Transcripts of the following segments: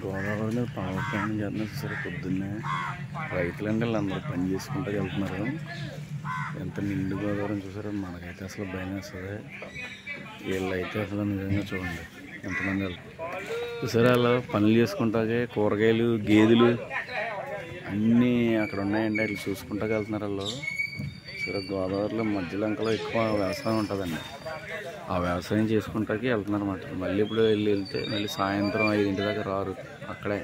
గోదావరి మీద పడవ ప్రయాణం చేస్తున్నారు సరే పొద్దున్నే రైతులంటే వీళ్ళందరూ పని చేసుకుంటూ వెళ్తున్నారు. ఎంత నిండు గోదావరి చూసారో మనకైతే అసలు భయం వేస్తుంది. వీళ్ళైతే అసలు నిజంగా చూడండి ఎంతమంది వెళ్తారు చూసారా. అలా పనులు చేసుకుంటాకే కూరగాయలు గేదెలు అన్నీ అక్కడ ఉన్నాయండి. అట్లా చూసుకుంటూ వెళ్తున్నారు వాళ్ళు. సరే గోదావరిలో మధ్యలంకలో ఎక్కువ వ్యవసాయం ఉంటుందండి. ఆ వ్యవసాయం చేసుకుంటాకి వెళ్తున్నారు అన్నమాట. మళ్ళీ ఇప్పుడు వెళ్తే మళ్ళీ సాయంత్రం 5 దాకా రారు. అక్కడే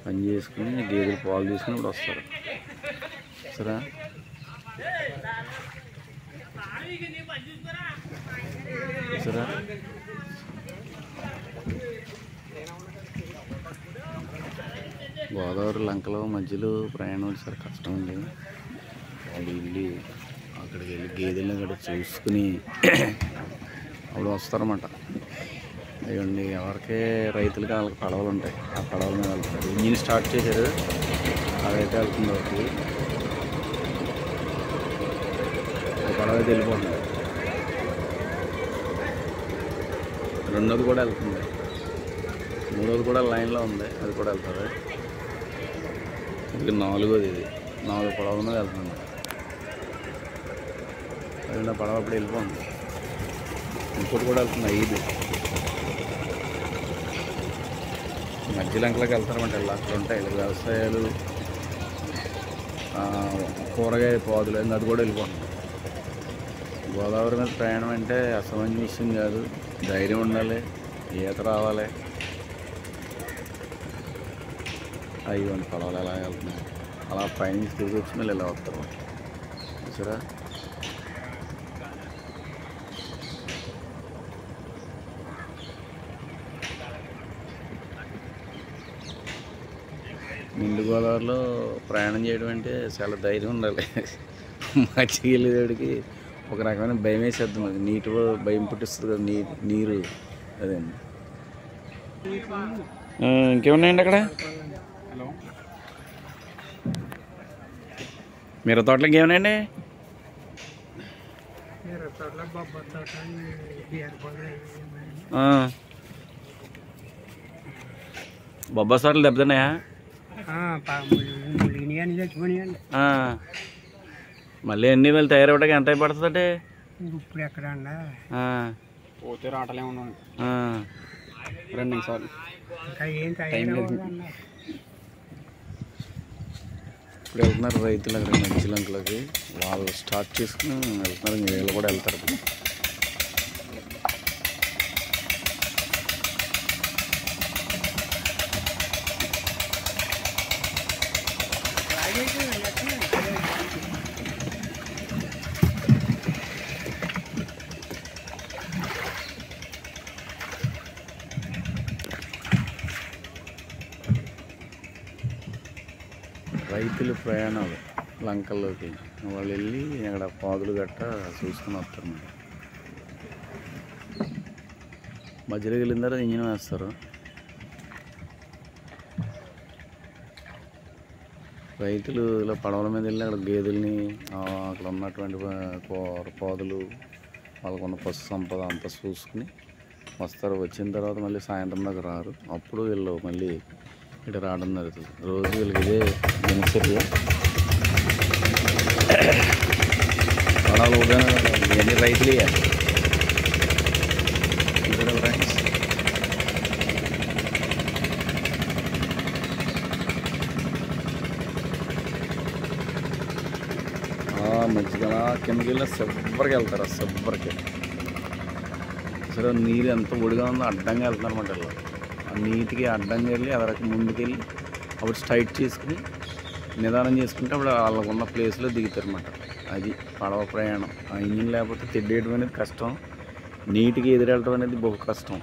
పని చేసుకుని గేదెలు పాలు తీసుకుని ఇప్పుడు వస్తారు. సరే సరే గోదావరి లంకలో మధ్యలో ప్రయాణం సరే కష్టం ఉంది. వాళ్ళు వెళ్ళి అక్కడికి వెళ్ళి గేదెలను కూడా చూసుకుని అప్పుడు వస్తారన్నమాట. అయ్యండి ఎవరికే రైతులకి వాళ్ళకి పడవలు ఉంటాయి. ఆ పడవల మీద వెళ్తారు. ఇంజిన్ స్టార్ట్ చేశారు, అదైతే వెళ్తుంది. ఒకటి పడవ అయితే వెళ్ళిపోతుంది. రెండోది కూడా వెళ్తుంది. మూడోది కూడా లైన్లో ఉంది, అది కూడా వెళ్తుంది. ఇది నాలుగోది. ఇది 4 పడవల మీద వెళ్తుంది. అది పడవ అప్పుడు వెళ్ళిపోతుంది. ఇంకోటి కూడా వెళ్తుంది 5. మధ్యలంకలోకి వెళ్తారన్నమాట. అక్కడ ఉంటాయి వ్యవసాయాలు, కూరగాయ పాదులు, అది కూడా వెళ్ళిపోతుంది. గోదావరి మీద ప్రయాణం అంటే అసామాన్య విషయం కాదు. ధైర్యం ఉండాలి, ఈత రావాలి. అయ్యోండి పడవలు ఎలా వెళ్తున్నాయి. అలా పైనుంచి తిరిగి వచ్చి మళ్ళీ ఇలా వస్తారు చూసారా. నిండు గోదావరిలో ప్రయాణం చేయడం అంటే చాలా ధైర్యం ఉండాలి. మధ్యకి వెళ్ళేవాడికి ఒక రకమైన భయం వేసేద్దాం. అది నీటి భయం పుట్టిస్తుంది కదా నీరు. అదండి. ఇంకేమున్నాయండి అక్కడ? మిరప తోటలు ఇంకేమున్నాయండి? బొబ్బాస్ తోటలు దెబ్బతిన్నాయా? మళ్ళీ ఎన్ని వేలు తయారవడానికి ఎంత పడుతుందంటే ఇప్పుడు ఎక్కడ పోతే రాటలే ఉన్నాను 2 నిమిషాలు. ఇప్పుడు వెళ్తున్నారు రైతులు అక్కడ మధ్యలంకలకి. వాళ్ళు స్టార్ట్ చేసుకుని వెళ్తున్నారు. వీళ్ళు కూడా వెళ్తారు. రైతుల ప్రయాణాలు లంకల్లోకి వాళ్ళు వెళ్ళి అక్కడ పాదులు గట్ట చూసుకుని వస్తారు. మధ్యలోకి వెళ్ళిన తర్వాత ఇంజిన్ వేస్తారు. రైతులు ఇలా పడవల మీద వెళ్ళి అక్కడ గేదెల్ని, అక్కడ ఉన్నటువంటి పాదులు, వాళ్ళకున్న పశు సంపద అంతా చూసుకుని వస్తారు. వచ్చిన తర్వాత మళ్ళీ సాయంత్రం దాకా రారు. అప్పుడు వీళ్ళు మళ్ళీ ఇక్కడ రావడం జరుగుతుంది. రోజు వీళ్ళకి ఇదే దినచర్య. పడవలు కూడా ఇవన్నీ రైతులు వేయాలి. ఫ్రెండ్స్ మధ్యగా కిందకి వెళ్ళి సబ్బరికి వెళ్తారు. ఆ సబ్బరికి సరే నీరు ఎంత ఒడిగా ఉందో అడ్డంగా వెళ్తున్నారు అన్నమాట. వీళ్ళు ఆ నీటికి అడ్డంగా వెళ్ళి అదరకు ముందుకెళ్ళి అప్పుడు స్ట్రైట్ చేసుకుని నిదానం చేసుకుంటే అప్పుడు వాళ్ళకున్న ప్లేస్లో దిగుతారు అన్నమాట. అది పడవ ప్రయాణం. ఆ ఇంజిన్ లేకపోతే తెడ్డేయడం అనేది కష్టం. నీటికి ఎదురెళ్ళడం అనేది బహు కష్టం.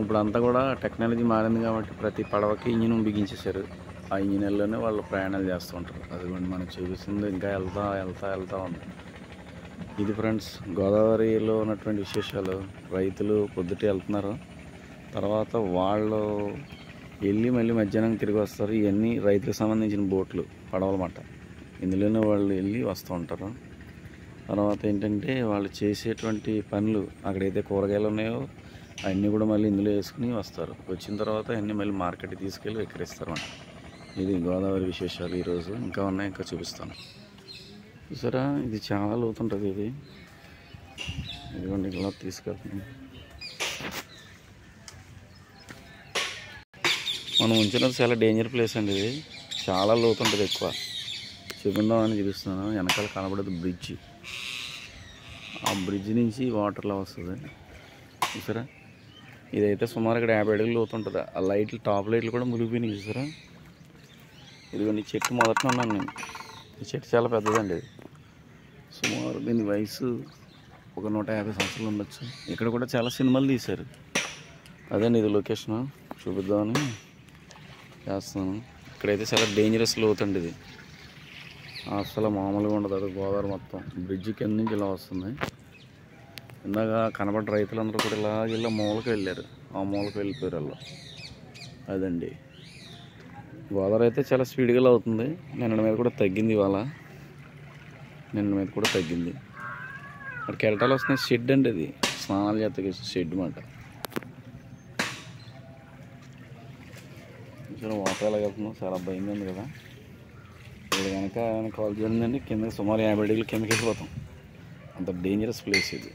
ఇప్పుడు అంతా కూడా టెక్నాలజీ మారింది కాబట్టి ప్రతి పడవకి ఇంజిన్ బిగించేశారు. ఆ ఇంజిన్లోనే వాళ్ళు ప్రయాణాలు చేస్తూ ఉంటారు. అది మనం చూపిస్తుంది ఇంకా వెళ్తా ఉంది. ఇది ఫ్రెండ్స్ గోదావరిలో ఉన్నటువంటి విశేషాలు. రైతులు పొద్దుట వెళ్తున్నారు. తర్వాత వాళ్ళు వెళ్ళి మళ్ళీ మధ్యాహ్నం తిరిగి వస్తారు. ఇవన్నీ రైతులకు సంబంధించిన బోట్లు, పడవలన్నమాట. ఇందులోనే వాళ్ళు వెళ్ళి వస్తూ ఉంటారు. తర్వాత ఏంటంటే వాళ్ళు చేసేటువంటి పనులు, అక్కడైతే కూరగాయలు ఉన్నాయో అవన్నీ కూడా మళ్ళీ ఇందులో వేసుకుని వస్తారు. వచ్చిన తర్వాత అన్నీ మళ్ళీ మార్కెట్కి తీసుకెళ్ళి విక్రయిస్తారు. ఇది గోదావరి విశేషాలు ఈరోజు. ఇంకా ఉన్నాయి, ఇంకా చూపిస్తాను. చూసారా, ఇది చాలా లోతుంటుంది. ఇదిగోండి ఇలా తీసుకెళ్తున్నాం. మనం ఉంచినది చాలా డేంజర్ ప్లేస్ అండి. ఇది చాలా లోతుంటుంది, ఎక్కువ. చూపిందామని చూపిస్తున్నాను. వెనకాల కనబడేది బ్రిడ్జ్. ఆ బ్రిడ్జ్ నుంచి వాటర్లో వస్తుంది. చూసారా, ఇదైతే సుమారు ఇక్కడ 50 అడుగులు లోతుంటుంది. ఆ లైట్లు, టాప్ లైట్లు కూడా మునిగిపోయినాయి. చూసారా, ఇదిగోండి చెట్టు మొదట్లో ఉన్నాను నేను. ఈ చెట్టు చాలా పెద్దదండి. ఇది సుమారు దీని వయసు ఒక 150 సంవత్సరాలు ఉండొచ్చు. ఇక్కడ కూడా చాలా సినిమాలు తీశారు. అదండి ఇది లొకేషన్. చూపిద్దామని చేస్తున్నాను. ఇక్కడైతే చాలా డేంజరస్ లోతండి. ఇది అసలు మామూలుగా ఉండదు. అది గోదావరి మొత్తం బ్రిడ్జ్ కింద నుంచి ఇలా వస్తుంది. ఇందాక కనబడ్డ రైతులందరూ కూడా ఇలా మూలకి వెళ్ళారు. ఆ మూలకి వెళ్ళిపోయారు వాళ్ళు. అదండి గోదావరి అయితే చాలా స్పీడ్గా అవుతుంది. నిన్న మీద కూడా తగ్గింది. ఇవాళ నిన్న మీద కూడా తగ్గింది. అక్కడ కెరటాలు వస్తున్నాయి. షెడ్ అండి, ఇది స్నానాలు చేస్తే షెడ్ మాట. వాటర్ ఎలా వెళ్తుందో చాలా భయంగా ఉంది కదా. ఇక్కడ కనుక కాల్ జరిగిందండి, కింద సుమారు 50 అడుగులు కిందకి వెళ్ళిపోతాం. అంత డేంజరస్ ప్లేస్ ఇది.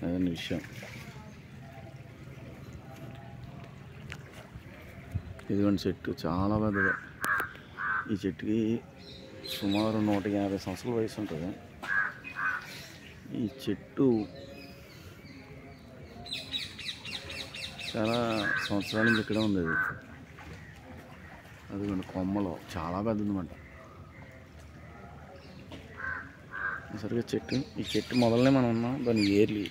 అదండి విషయం. ఇదిగోండి చెట్టు చాలా పెద్దది. ఈ చెట్టుకి సుమారు 150 సంవత్సరాల వయసు ఉంటుంది. ఈ చెట్టు చాలా సంవత్సరాల నుంచి ఇక్కడ ఉంది. అదిగోండి కొమ్మలు చాలా పెద్దది అన్నమాట. సరిగ్గా చెట్టు, ఈ చెట్టు మొదలనే మనం ఉన్నాం. దాని ఏర్లి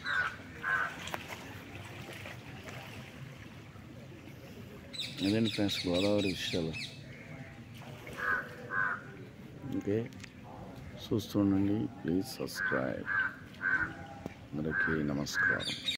అదేంటి ఫ్రెండ్స్, గోదావరి విషయాలు. ఓకే, చూస్తుండండి. Please subscribe. అందరికీ నమస్కారం.